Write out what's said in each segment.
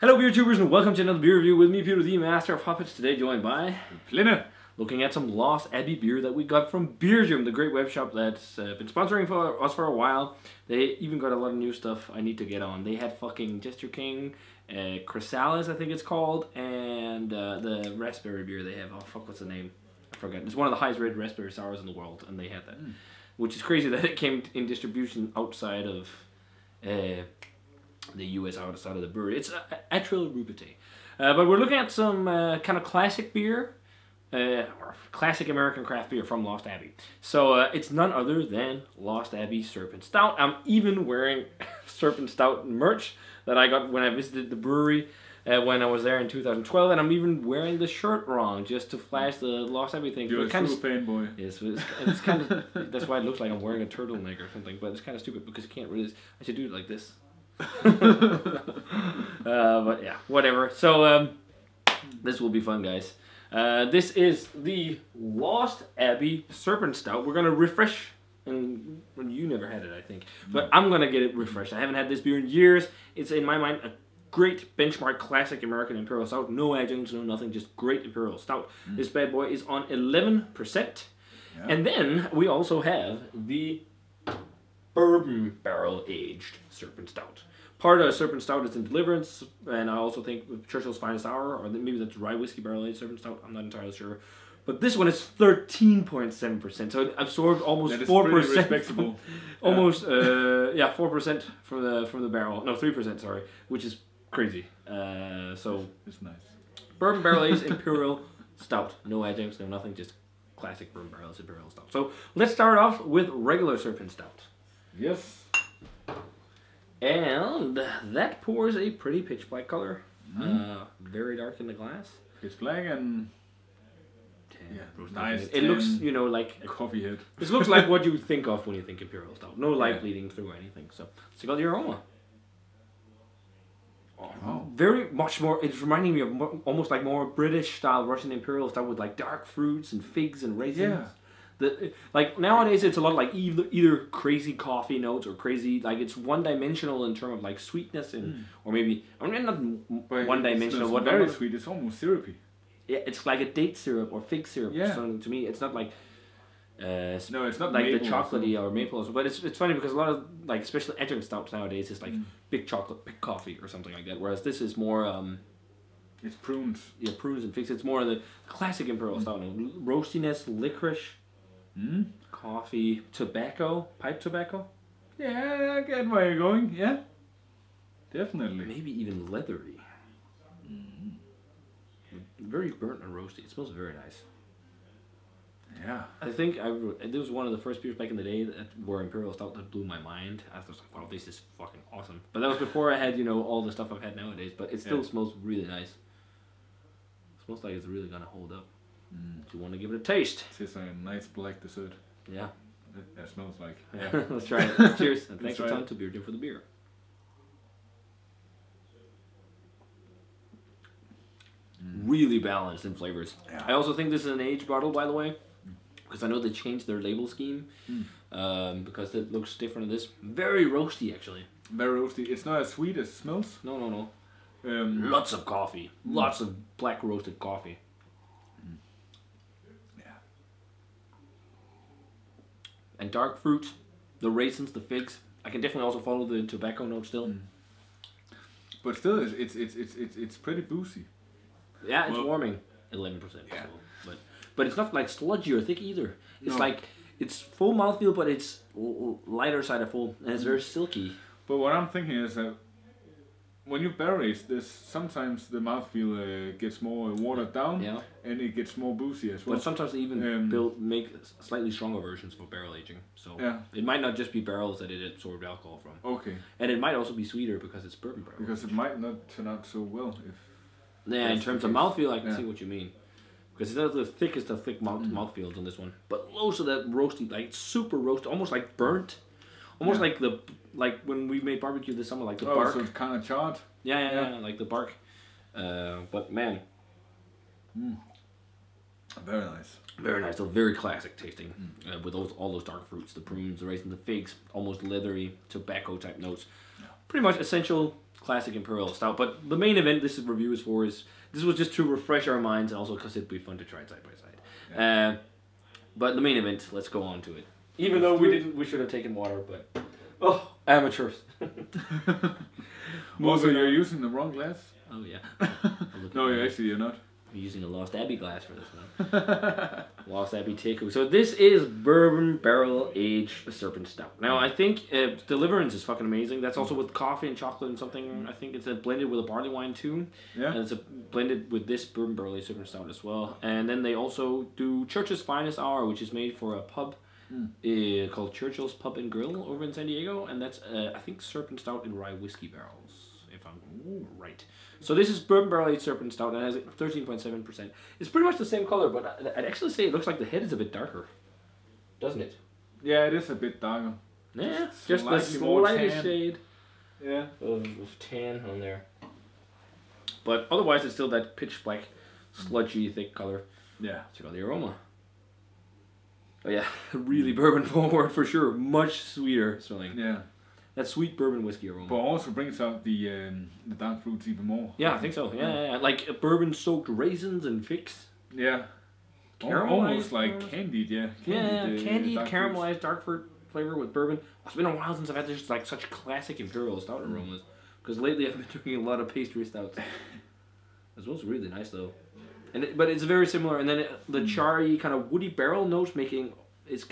Hello beer tubers and welcome to another beer review with me, Peter, the Master of Hoppets, today joined by Plinne. Looking at some Lost Abbey beer that we got from Beerjum, the great web shop that's been sponsoring for us for a while. They even got a lot of new stuff I need to get on. They had fucking Jester King, Chrysalis I think it's called, and the raspberry beer they have. Oh fuck, what's the name? I forgot. It's one of the highest rated raspberry sours in the world, and they had that. Which is crazy that it came in distribution outside of the US, outside of the brewery. It's Atrial Rupite. But we're looking at some kind of classic beer, or classic American craft beer from Lost Abbey. So it's none other than Lost Abbey Serpent Stout. I'm even wearing Serpent Stout merch that I got when I visited the brewery when I was there in 2012, and I'm even wearing the shirt wrong just to flash the Lost Abbey thing. You're a true fanboy. Yes, it's kind of, that's why it looks like I'm wearing a turtleneck or something, but it's kind of stupid because you can't really, I should do it like this. But yeah, whatever. So this will be fun, guys. This is the Lost Abbey Serpent Stout. We're gonna refresh, and you never had it, I think, but I'm gonna get it refreshed. I haven't had this beer in years. It's in my mind a great benchmark classic American Imperial Stout. No adjuncts, no nothing, just great Imperial Stout. This bad boy is on 11%, and then we also have the bourbon barrel aged Serpent Stout. Part of Serpent Stout is in Deliverance, and I also think Churchill's Finest Hour, or maybe that's rye whiskey barrel aged Serpent Stout. I'm not entirely sure, but this one is 13.7%, so it absorbed almost 4%. Respectable. Almost 4% from the barrel. No, 3%. Sorry, which is crazy. So it's nice. Bourbon barrel aged Imperial Stout. No adjuncts, no nothing, just classic bourbon barrel aged Imperial Stout. So let's start off with regular Serpent Stout. Yes. And that pours a pretty pitch black color. Very dark in the glass. It's black and nice. It looks, you know, like a coffee head. This looks like what you would think of when you think Imperial Stout. No light bleeding through or anything. So let's check out the aroma. Oh. Very much more. It's reminding me of almost like more British style Russian Imperial Stout with like dark fruits and figs and raisins. Yeah. Like nowadays it's a lot like either crazy coffee notes or crazy, like it's one dimensional in terms of like sweetness and or maybe, I mean, not one dimensional. It's very sweet. It's almost syrupy. Yeah, it's like a date syrup or fig syrup. Yeah. So to me, it's not like no, it's not like the maple chocolatey or maple. But it's funny because a lot of like especially adjunct stouts nowadays is like big chocolate, big coffee or something like that. Whereas this is more it's prunes. Yeah, prunes and figs. It's more of the classic Imperial Stout. Roastiness, licorice. Coffee, tobacco, pipe tobacco. Yeah, I get where you're going. Yeah, definitely. Maybe even leathery. Very burnt and roasty. It smells very nice. Yeah. I think this was one of the first beers back in the day that were Imperial Stout that blew my mind. I was like, wow, this is fucking awesome. But that was before I had, you know, all the stuff I've had nowadays. But it still smells really nice. It smells like it's really gonna hold up. Do you want to give it a taste? It's a nice black dessert. Yeah. It smells like. Yeah. Let's try it. Cheers. And thanks a ton to Beerjum for the beer. Really balanced in flavors. Yeah. I also think this is an aged bottle, by the way, because I know they changed their label scheme because it looks different in this. Very roasty, actually. Very roasty. It's not as sweet as it smells. No. Lots of coffee. Lots of black roasted coffee. And dark fruits, the raisins, the figs. I can definitely also follow the tobacco note still. But still, it's pretty boozy. Yeah, it's warming. 11%. Yeah. So, but it's not like sludgy or thick either. It's like it's full mouthfeel, but it's lighter side of full, and it's very silky. But what I'm thinking is that when you barrel age this, sometimes the mouthfeel gets more watered down, and it gets more boozy as well. But sometimes they even make slightly stronger versions for barrel aging. So it might not just be barrels that it absorbed alcohol from. Okay. And it might also be sweeter because it's bourbon barrel. Because it might not turn out so well if. Yeah, in terms of mouthfeel, I can see what you mean. Because it's not the thickest of thick mouthfeels on this one, but loads of that roasty, like super roasted, almost like burnt. Almost like when we made barbecue this summer, like the bark. So it's kind of charred. Yeah, like the bark. But man. Very nice. Very nice, so very classic tasting. With all those dark fruits, the prunes, the raisins, the figs, almost leathery, tobacco type notes. Pretty much essential classic Imperial Stout. But the main event this review is for this was just to refresh our minds and also because it'd be fun to try it side by side. Yeah. But the main event, let's go on to it. Even though we should have taken water, but amateurs. Also, you're using the wrong glass. Oh yeah. No, you're not. I'm using a Lost Abbey glass for this one. Lost Abbey Teku. So this is bourbon barrel aged Serpent Stout. Now I think Deliverance is fucking amazing. That's also with coffee and chocolate and something. I think it's blended with a barley wine too. Yeah. And it's blended with this bourbon barrel aged Serpent Stout as well. And then they also do Church's Finest Hour, which is made for a pub called Churchill's Pub and Grill over in San Diego. And that's I think Serpent Stout in rye whiskey barrels, if I'm right. So this is bourbon barrel aged Serpent Stout and it has 13.7%. It's pretty much the same color, but I'd actually say it looks like the head is a bit darker, doesn't it? Yeah, it is a bit darker. Yeah, just the slightest shade of tan on there. But otherwise, it's still that pitch black, sludgy, thick color. Yeah. Check out the aroma. Oh yeah, really bourbon forward for sure. Much sweeter smelling. Yeah. That sweet bourbon whiskey aroma. But also brings out the dark fruits even more. Yeah, I think so. Yeah. Like bourbon soaked raisins and figs. Yeah. Almost like candied, yeah. Candied caramelized dark fruit flavor with bourbon. It's been a while since I've had just like such classic Imperial Stout aromas. Because lately I've been drinking a lot of pastry stouts. It smells really nice though. But it's very similar. And then the charry kind of woody barrel notes it's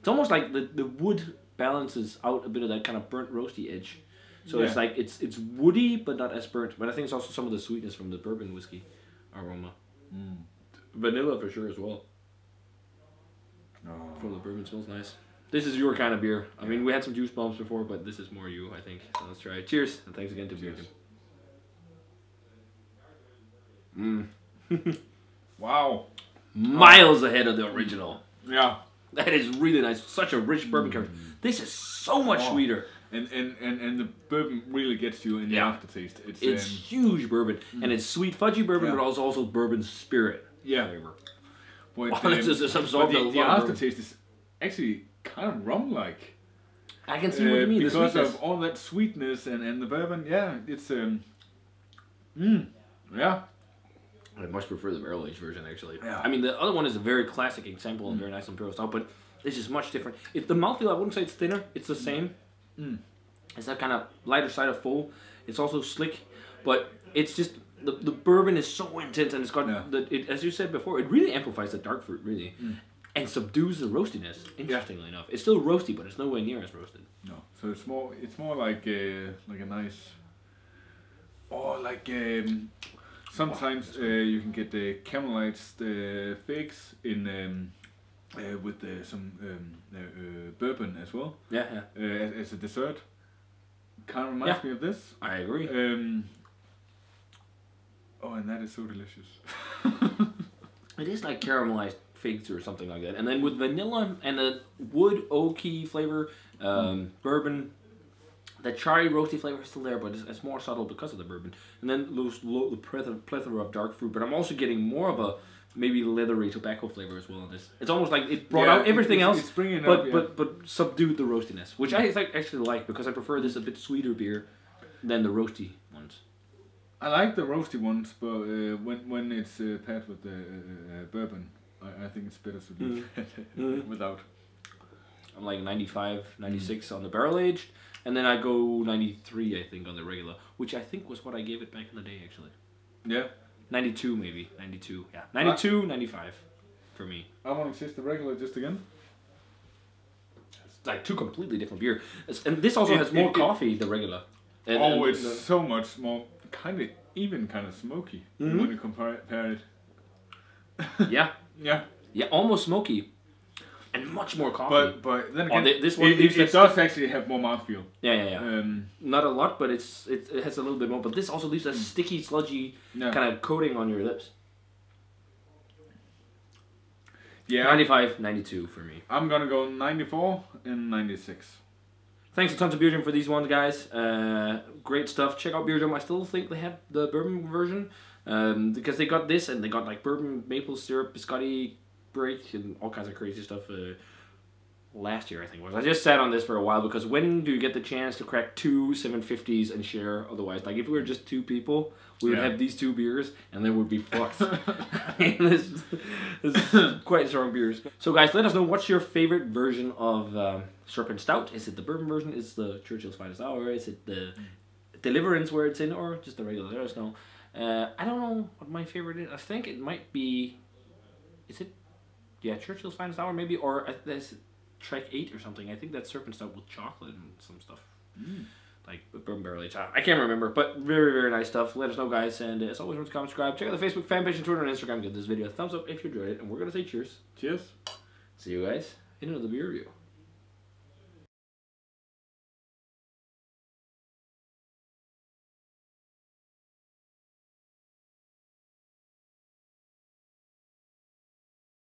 almost like the wood balances out a bit of that kind of burnt roasty edge. So it's like it's woody but not as burnt. But I think it's also some of the sweetness from the bourbon whiskey aroma. Vanilla for sure as well. From the bourbon smells nice. This is your kind of beer. I mean, we had some juice bombs before, but this is more you, I think. So let's try it. Cheers, and thanks again to Beer. Wow. Miles ahead of the original. Yeah. That is really nice. Such a rich bourbon character. This is so much sweeter. And the bourbon really gets you in the aftertaste. It's huge bourbon. And it's sweet fudgy bourbon, but also bourbon spirit flavor. But, the aftertaste is actually kind of rum-like. I can see what you mean. Because of all that sweetness and the bourbon. Yeah, it's... yeah. I much prefer the barrel aged version, actually. Yeah. I mean, the other one is a very classic example and very nice Imperial Stout, but this is much different. The mouthfeel, I wouldn't say it's thinner. It's the same. It's that kind of lighter side of full. It's also slick, but it's just the bourbon is so intense, and it's got as you said before, it really amplifies the dark fruit really, and subdues the roastiness. Interestingly enough, it's still roasty, but it's nowhere near as roasted. No, so it's more like a nice, sometimes you can get the caramelized figs in with some bourbon as well. Yeah. As a dessert. Kind of reminds me of this. I agree. And that is so delicious. It is like caramelized figs or something like that. And then with vanilla and a wood oaky flavor, bourbon, the charry roasty flavor is still there, but it's more subtle because of the bourbon. And then the plethora of dark fruit. But I'm also getting more of a maybe leathery tobacco flavor as well in this. It's almost like it brought out everything else, but subdued the roastiness, which I actually like because I prefer this a bit sweeter beer than the roasty ones. I like the roasty ones, but when it's paired with the bourbon, I think it's better to do without. I'm like 95, 96 on the barrel aged, and then I go 93 I think on the regular, which I think was what I gave it back in the day actually. Yeah. 92 maybe, 92, yeah. 92, 95 for me. I want to taste the regular just again. It's like two completely different beer. And this also has more coffee than regular. And it's so much more, kind of smoky when you compare it. Yeah. Yeah. Yeah, almost smoky. And much more coffee. But then again, this one it does actually have more mouthfeel. Yeah. Not a lot, but it has a little bit more. But this also leaves a sticky, sludgy kind of coating on your lips. Yeah. 95, 92 for me. I'm going to go 94 and 96. Thanks a ton to Beer Jam for these ones, guys. Great stuff. Check out Beer Jam. I still think they have the bourbon version. Because they got this and they got like bourbon, maple syrup, biscotti, break, and all kinds of crazy stuff. last year, I think it was. I just sat on this for a while because when do you get the chance to crack 2 750s and share otherwise? Like if we were just 2 people, we would have these 2 beers and then we'd be fucked. this is quite strong beers. So guys, let us know what's your favorite version of Serpent Stout. Is it the bourbon version? Is it the Churchill's Finest Hour? Is it the Deliverance where it's in, or just the regular? Let us know. I don't know what my favorite is. I think it might be... Is it... Yeah, Churchill's Finest Hour maybe, or there's Trek 8 or something. I think that's Serpent Stout with chocolate and some stuff. Like bourbon barrel aged. I can't remember, but very, very nice stuff. Let us know, guys, and as always, remember to comment, subscribe. Check out the Facebook fan page and Twitter and Instagram. Give this video a thumbs up if you enjoyed it, and we're going to say cheers. Cheers. See you guys in another beer review.